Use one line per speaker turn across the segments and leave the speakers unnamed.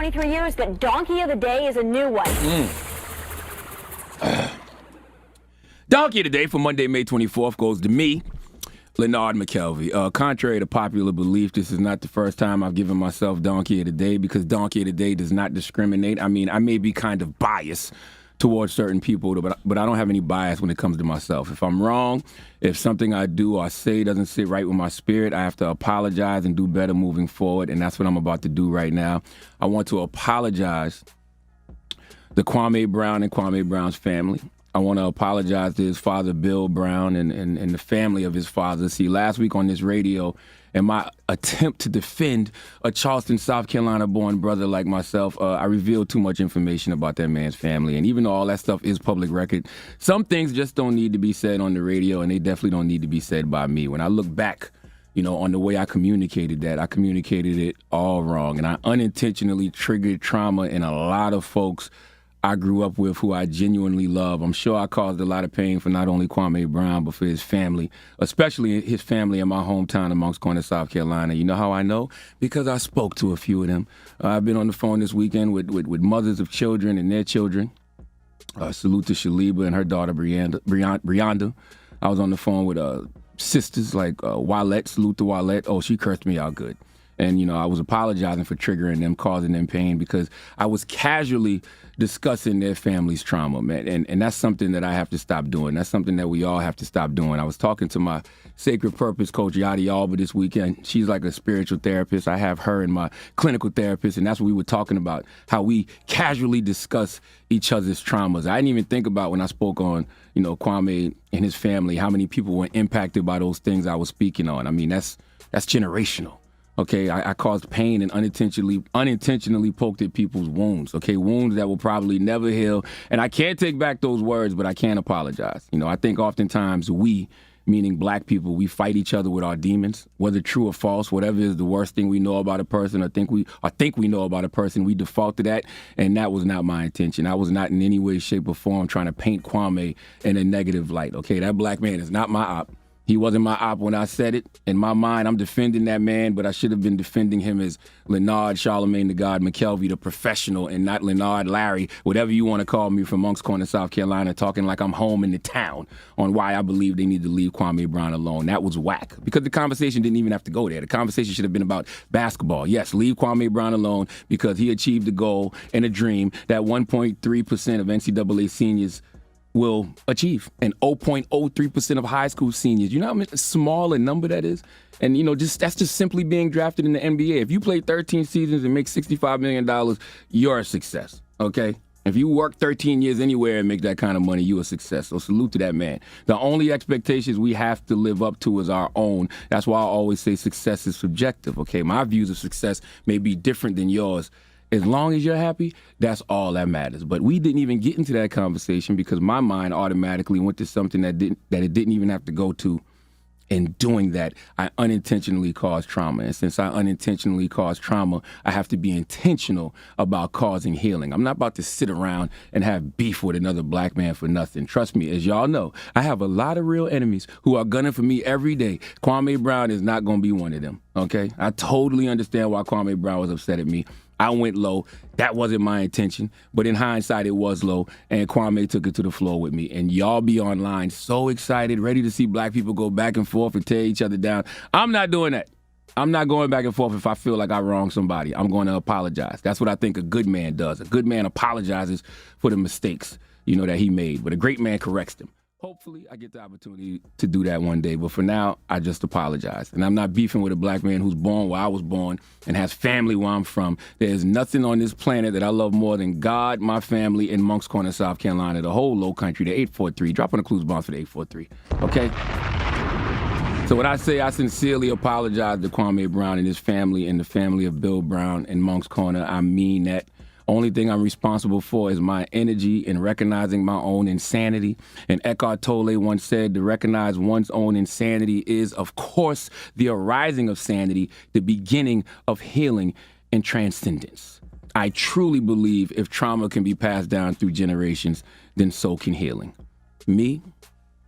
23 years, but Donkey of the Day is a new one.
Donkey of the Day for Monday, May 24th goes to me, Leonard McKelvey. Contrary to popular belief, this is not the first time I've given myself Donkey of the Day, because Donkey of the Day does not discriminate. I mean, I may be kind of biased towards certain people, but I don't have any bias when it comes to myself. If I'm wrong, if something I do or say doesn't sit right with my spirit, I have to apologize and do better moving forward, and that's what I'm about to do right now. I want to apologize to Kwame Brown and Kwame Brown's family. I want to apologize to his father, Bill Brown, and the family of his father. See, last week on this radio, in my attempt to defend a Charleston, South Carolina-born brother like myself, I revealed too much information about that man's family. And even though all that stuff is public record, some things just don't need to be said on the radio, and they definitely don't need to be said by me. When I look back, on the way I communicated that, I communicated it all wrong. And I unintentionally triggered trauma in a lot of folks I grew up with, who I genuinely love. I'm sure I caused a lot of pain for not only Kwame Brown, but for his family, especially his family in my hometown of Moncks Corner, South Carolina. You know how I know? Because I spoke to a few of them. I've been on the phone this weekend with mothers of children and their children. Salute to Shaliba and her daughter, Brianda. I was on the phone with sisters like Wallette. Salute to Wallette. Oh, she cursed me out good. And, I was apologizing for triggering them, causing them pain, because I was casually discussing their family's trauma, man. And that's something that I have to stop doing. That's something that we all have to stop doing. I was talking to my Sacred Purpose coach, Yadi Alba, this weekend. She's like a spiritual therapist. I have her and my clinical therapist, and that's what we were talking about, how we casually discuss each other's traumas. I didn't even think about, when I spoke on, Kwame and his family, how many people were impacted by those things I was speaking on. I mean, that's generational. Okay, I caused pain and unintentionally poked at people's wounds. Okay, wounds that will probably never heal. And I can't take back those words, but I can apologize. I think oftentimes we, meaning black people, we fight each other with our demons, whether true or false. Whatever is the worst thing we know about a person, or think we know about a person, we default to that. And that was not my intention. I was not in any way, shape, or form trying to paint Kwame in a negative light. Okay, that black man is not my op. He wasn't my op when I said it. In my mind, I'm defending that man, but I should have been defending him as Leonard Charlamagne the God McKelvey, the professional, and not Leonard Larry, whatever you want to call me, from Moncks Corner, South Carolina, talking like I'm home in the town on why I believe they need to leave Kwame Brown alone. That was whack, because the conversation didn't even have to go there. The conversation should have been about basketball. Yes, leave Kwame Brown alone, because he achieved a goal and a dream that 1.3% of NCAA seniors will achieve, and 0.03% of high school seniors. You know how small a number that is? And, that's just simply being drafted in the NBA. If you play 13 seasons and make $65 million, you're a success, okay? If you work 13 years anywhere and make that kind of money, you're a success. So salute to that man. The only expectations we have to live up to is our own. That's why I always say success is subjective, okay? My views of success may be different than yours. As long as you're happy, that's all that matters. But we didn't even get into that conversation, because my mind automatically went to something that it didn't even have to go to. In doing that, I unintentionally caused trauma. And since I unintentionally caused trauma, I have to be intentional about causing healing. I'm not about to sit around and have beef with another black man for nothing. Trust me, as y'all know, I have a lot of real enemies who are gunning for me every day. Kwame Brown is not going to be one of them, okay? I totally understand why Kwame Brown was upset at me. I went low. That wasn't my intention. But in hindsight, it was low. And Kwame took it to the floor with me. And y'all be online so excited, ready to see black people go back and forth and tear each other down. I'm not doing that. I'm not going back and forth if I feel like I wronged somebody. I'm going to apologize. That's what I think a good man does. A good man apologizes for the mistakes, that he made. But a great man corrects them. Hopefully, I get the opportunity to do that one day. But for now, I just apologize. And I'm not beefing with a black man who's born where I was born and has family where I'm from. There's nothing on this planet that I love more than God, my family, and Moncks Corner, South Carolina, the whole low country, the 843. Drop on the clues bombs for the 843, okay? So when I say I sincerely apologize to Kwame Brown and his family and the family of Bill Brown and Moncks Corner, I mean that. Only thing I'm responsible for is my energy in recognizing my own insanity. And Eckhart Tolle once said, to recognize one's own insanity is, of course, the arising of sanity, the beginning of healing and transcendence. I truly believe if trauma can be passed down through generations, then so can healing. Me,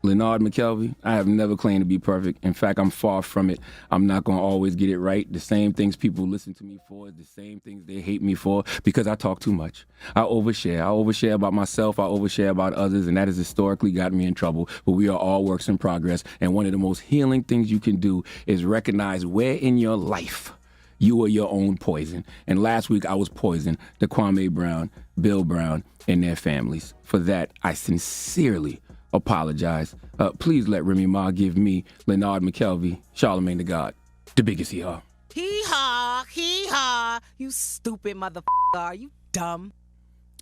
Leonard McKelvey, I have never claimed to be perfect. In fact, I'm far from it. I'm not going to always get it right. The same things people listen to me for is the same things they hate me for because I talk too much. I overshare. I overshare about myself. I overshare about others, and that has historically gotten me in trouble. But we are all works in progress, and one of the most healing things you can do is recognize where in your life you are your own poison. And last week I was poisoned to Kwame Brown, Bill Brown, and their families. For that, I sincerely apologize. Please let Remy Ma give me, Leonard McKelvey, Charlamagne the God, the biggest hee-haw.
Hee-haw, hee-haw. You stupid motherfucker. Are you dumb?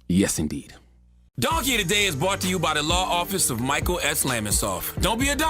Yes, indeed.
Donkey of the Day is brought to you by the Law Office of Michael S. Lamonsoff. Don't be a donkey.